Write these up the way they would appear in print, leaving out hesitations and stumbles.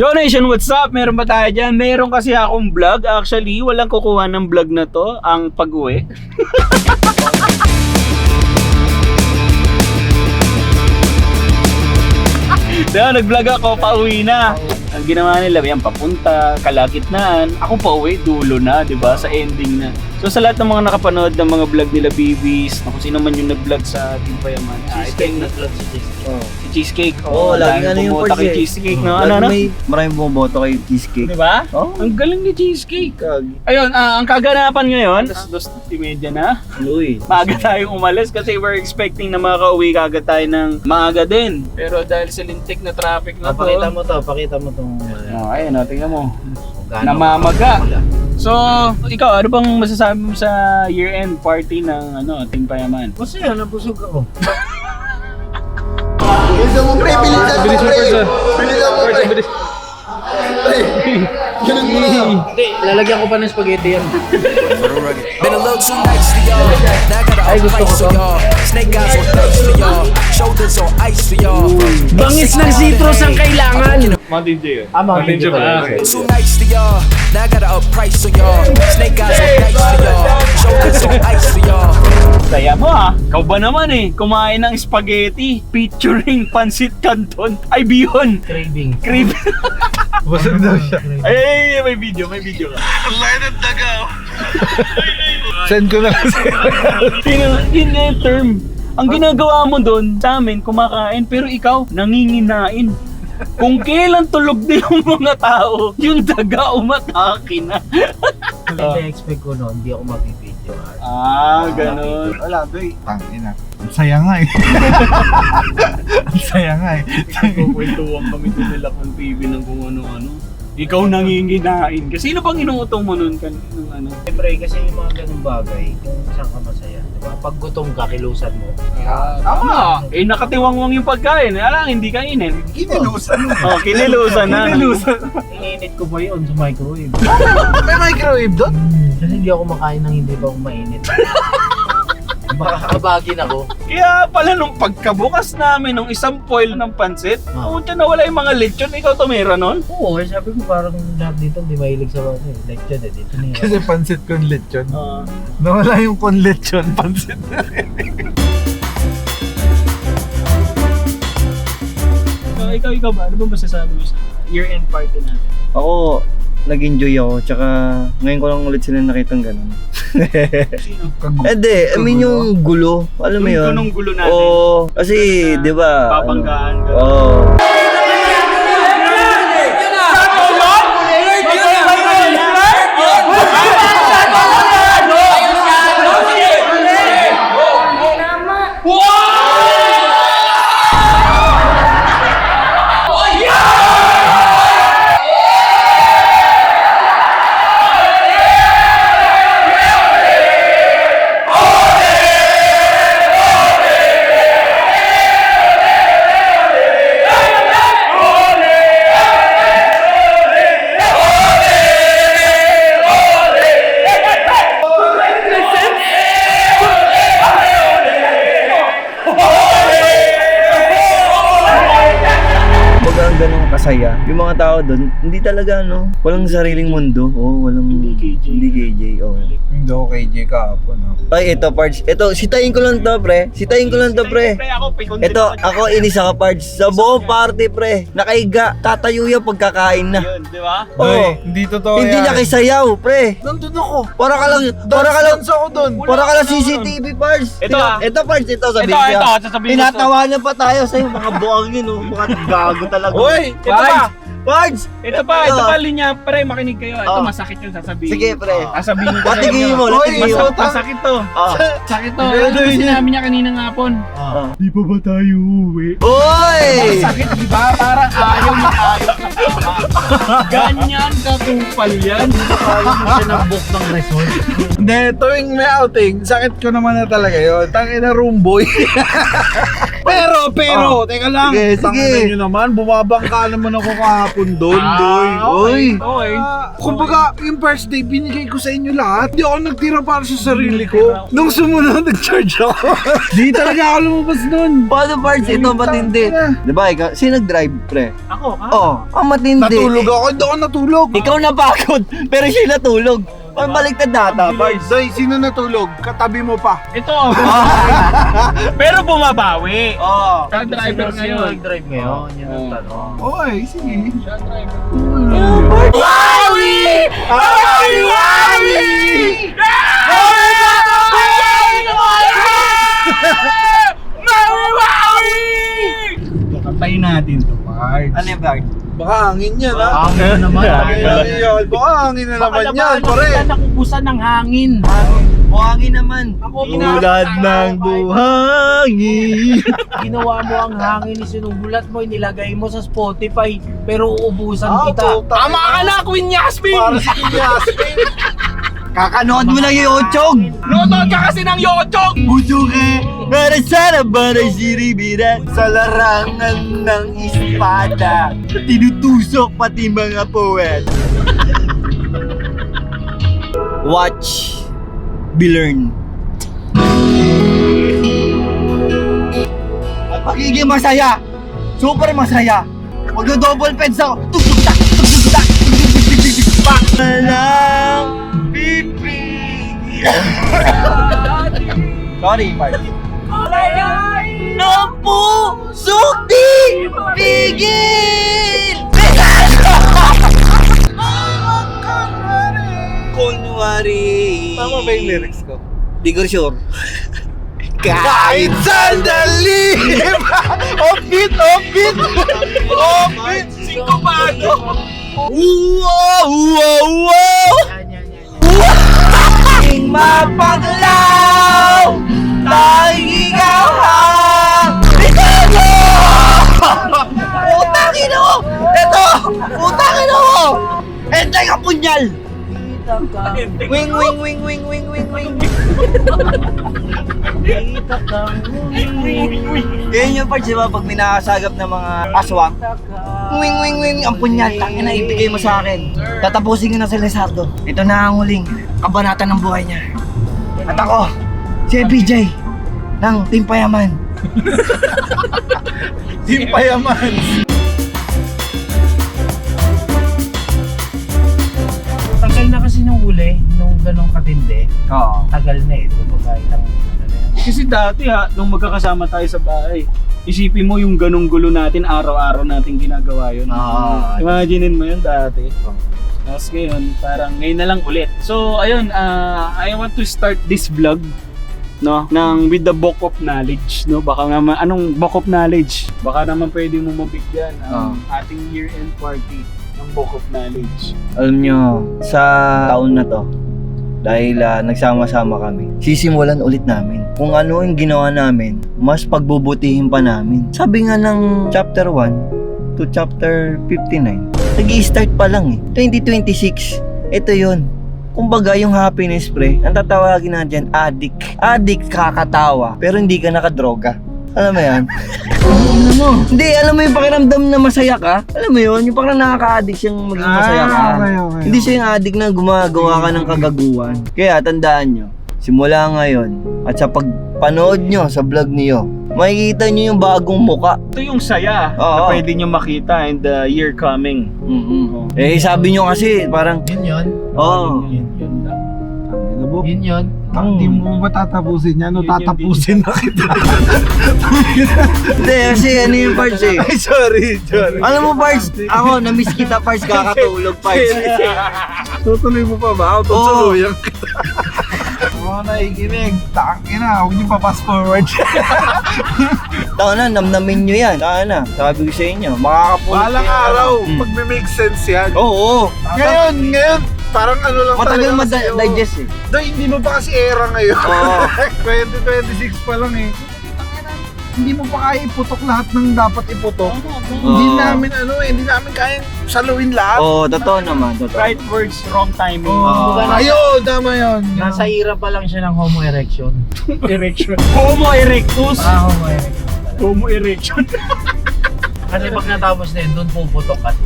Yo Nation, what's up? Meron ba tayo dyan? Meron kasi akong vlog. Actually, walang kukuha ng vlog na to. Ang pag-uwi. Diba, nag-vlog ako, pauwi na. Ang ginawa nila, yan, papunta, kalagitnaan. Ako pauwi, dulo na, diba? Sa ending na. So sa lahat ng mga nakapanood ng mga vlog nila, BBs, kung sino man yung nag-vlog sa Team Payaman. Cheesecake nag-vlog si Cheesecake. Si Cheesecake. Oo, lagi ano yung pumunta kay Cheesecake, no? Ano? Maraming bumoboto kay Cheesecake. Diba? Oh. Ang galing ni Cheesecake. Ayun, ang kaganapan ngayon, 2:30 na. Luy. Maaga tayong umalis kasi we're expecting na makauwi kagad tayo ng maaga din. Pero dahil sa lintik na traffic na to. Pakita mo tong Oh, ayun, tingnan mo. Namamaga. So, ikaw, ano bang masasabi mo sa year-end party ng Team Payaman? Masaya, nabusog ako. Bilisan mo pre, bilisan mo pre. Bilisan mo pre. Ganun mo na. Hindi, lalagyan ko pa ng spaghetti yan. Been a little too nice for y'all. Now I got a price for y'all. Snake eyes on ice for y'all. Shoulders on ice for y'all. Bangis ng citrus ang kailangan! Mountain Dew. Mountain Dew pala. Too nice for y'all. Now I got a price for y'all. Snake eyes on ice for y'all. Shoulders on ice for y'all. Saya mo Ikaw ba naman kumain ng spaghetti featuring pancit canton. Ay, bihon! Craving. Crib. Busog daw siya. Ay, may video ka. Send ko na kasi. Yun nga yung term. Ang ginagawa mo doon, sa amin, kumakain, pero ikaw, nanginginain. Kung kailan tulog na yung mga tao, yung daga umatake na. Hindi expect ko no, hindi ako mabibidyo. Ganun. Wala, doy. Tangina. Ang saya nga eh. Ang saya nga eh. Kukwentuhan kami doon nila kung TV ng kung ano-ano. Ikaw nanginginain. Kasi sino bang inuutong mo nun? Siyempre, kasi yung mga ganung bagay, kung saan ka masaya. Diba? Pag gutom ka, kilusan mo. Tama. Nakatiwangwang yung pagkain. Alang, hindi kainin. Kinilusan mo. Kinilusan na. Ininit ko ba yun sa microwave? May microwave doon? Kasi hindi ako makain ng hindi pa ako mainit. Makakabagin ako. Kaya pala nung pagkabukas namin nung isang foil ng pansit, puta nawala yung mga lechon. Ikaw tumira nun? Oo, sabi ko parang lahat dito hindi mahilig sa lechon dito na yun. Kasi pansit con lechon. Ah. Nawala yung con lechon, pansit na rin. Ikaw ba? Ano ba masasabi mo sa year-end party natin? Ako, nag-enjoy ako, tsaka ngayon ko lang ulit sila nakitang ganun. Sino? Hindi, I mean yung gulo, alam mo yun? Yung gulo natin. Oo, kasi di ba? Babanggaan ka. Oo. Ganun kasaya. Yung mga tao doon, hindi talaga walang sariling mundo. Walang Hindi KJ. Hindi KJ. Hindi ako KJ kahapon. Ay, ito parts. Ito, sitayin ko lang to, pre. Pre. Ito, ako inis ako parts. Sa buong party, pre. Nakaiga. Tatayo yan pagkakain na. Yun, di ba? Oo. Hindi totoo Hindi yan. niya kisayaw, pre. Nandun ako. Para ka lang Dance ako doon. para ka lang CCTV parts. Ito, Ito parts, ito sabihin Ito, ko. sasabihin ko. Tinatawanan pa tayo sa mga buwang yun, mga gago talaga. Hoy! Ito pa. Parts! Ito pa linya, pre, makinig kayo. Ito masakit yung sasabihin. Sige, pre. Sasabihin ko sa Patigil inyo. mo, patigil mo. Masakit to. Sakit to. Ano kasi sinabi niya kanina ng hapon? Di pa ba tayo uuwi? Oy! Sakit, di ba? Parang ayaw na ayaw ng tama. Ganyan katupal yan. Ayaw mo siya nag-book ng resort. Hindi, tuwing may outing, sakit ko naman na talaga yun. Tangina room boy. Pero, teka lang. Sige, sige. Tanginan nyo naman, bumabangka naman ako kahapon doon, boy. Uy. Okay. Kumbaga, yung first day, binigay ko sa inyo lahat. Di ako nagtira para sa sarili ko. Nung sumunod, nag-charge ako. Di talaga ako lumabas nun. Paano parts? Ito matindi. Diba, ikaw, sino nag-drive, pre? Ako, ha? Oo, ang matindi. Natulog ako, hindi ako natulog. Ikaw napagod, pero siya natulog. Ang baliktad data, parts. Day, sino natulog? Katabi mo pa. Ito. Pero bumabawi. Oo. Siya ang driver Sino ngayon. nag-drive ngayon? Yan ang tanong. Okay, sige. Wawi! Wawi! Wawi! Patay natin to, parts. Ano yung part? Baka hangin yan, ha? Hangin na naman. Baka hangin na naman yan, pare. Nakubusan ng hangin. Buhangin naman. Tulad ng buhangin. Ginawa mo ang hangin, isinubulat mo, inilagay mo sa Spotify, pero uubusan kita. Tama ka na, Queen Yasmin! Para si Queen Yasmin. Kakanood mo lang yung Ochog. Nunod ka kasi ng Yochog! Busuke, para sana ba na siribira sa larangan ng espada. Tinutusok pati mga poet. Watch, be learn. At pagiging masaya, super masaya. Magdo-double peds ako. Tugtugtak, tugtugtak, tugtugtak, pak na lang. Sorry, Mark. Ng pusok di pigil! Kunwari. Tama ba yung lyrics ko? Di ko sure. Kahit sandali! Offbeat! Offbeat! Offbeat! Singkopado! Wow! Wow! Wow! Aking mapaglaw! Tanging ikaw ang Bisago! Putang ina mo! Ito! Putang ina mo! Entay ka punyal! Wing, wing, wing, wing, wing, wing, wing. Ganyan yung parts, diba? Pag minakasagap ng mga aswang. Wing, wing, wing, ang punyal. Tangin na ibigay mo sa akin. Tatapusin ko na si Lizardo. Ito na ang huling kabanata ng buhay niya. At ako, si BJ ng Team Payaman. Team Payaman! Tagal na kasi nung huli, nung ganong katindi. Oo. Tagal na eh. Kumbaga ilang ano na yan. Kasi dati nung magkakasama tayo sa bahay, isipin mo yung ganong gulo natin, araw-araw natin ginagawa yun. Imaginein mo yun dati. Tapos ngayon, parang ngayon na lang ulit. So, ayun, I want to start this vlog, no, with the book of knowledge, no? Baka naman, anong book of knowledge? Baka naman pwede mo mabigyan ang ating year-end party ng book of knowledge. Alam nyo, sa taon na to, dahil nagsama-sama kami, sisimulan ulit namin. Kung ano yung ginawa namin, mas pagbubutihin pa namin. Sabi nga ng chapter 1 to chapter 59, nag-i-start pa lang eh. 2026, ito yun. Kumbaga yung happiness, pre, ang tatawagin na dyan, addict. Addict, kakatawa, pero hindi ka nakadroga. Alam mo yan? Ano mo? Hindi, alam mo yung pakiramdam na masaya ka? Alam mo yun? Yung parang nakaka-addict siyang maging masaya ka. Okay. Hindi siya yung addict na gumagawa ka ng kagaguhan. Kaya tandaan nyo, simula ngayon at sa pagpanood nyo sa vlog niyo, makikita nyo yung bagong muka. Ito yung saya Oo. na pwede nyo makita in the year coming. Eh sabi nyo kasi parang, Yun yun. oh, Yun yun. Ano ba? Yun yun. Hindi mo ba tatapusin yan? O tatapusin na kita? hindi kasi ano yung parts eh. Ay, sorry. Alam mo parts, ako na-miss kita parts, kakatulog parts. Tutuloy mo pa ba? Ako Oo. tutuluyan kita. Mga naikinig, tangin na, huwag niyo pa fast forward. Tao na, namnamin nyo yan. Tao na, sabi ko sa inyo, makakapulot Balang kayo. araw, pag may make sense yan. Oo. Ngayon, parang ano lang Matagal talaga sa'yo. ma-digest eh. Dahil hindi mo pa kasi era ngayon. Oo. 2026 pa lang eh. Hindi mo pa kaya iputok lahat ng dapat iputok. Hindi Oo. namin hindi namin kaya saluin lahat. Oo, totoo naman, totoo. Right words, wrong timing. Oo. Ayun, tama yun. Nasa ira pa lang siya ng homo erection. Erection. Homo erectus. Homo erection pala. Homo erection. Kasi pag natapos na yun, doon puputok kasi.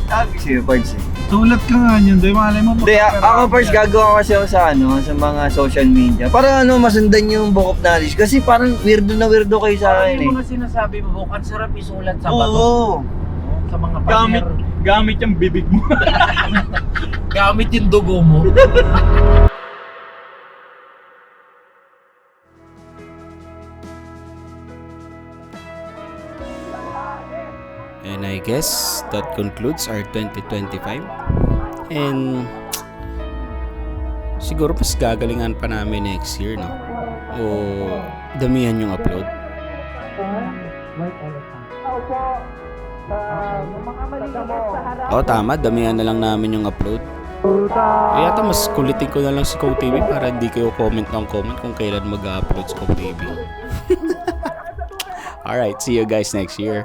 Sabi sa'yo, Pards eh. Sulat ka nga yun, doy. Malay mo. Hindi, ako first gagawa kasi ako sa sa mga social media. Para masundan yung book of knowledge. Kasi parang weirdo na weirdo kayo sa akin Ano yung eh. mga sinasabi mo, Bok? Ang sarap isulat sa bato. Oo. Sa mga Gamit, pader. gamit yung bibig mo. Gamit yung dugo mo. And I guess that concludes our 2025. And siguro mas gagalingan pa namin next year, no? O damihan yung upload. O tama, damihan na lang namin yung upload. Yata mas kulitin ko na lang si Ko TV para hindi kayo comment ng comment kung kailan mag-upload si Ko TV. Alright, see you guys next year.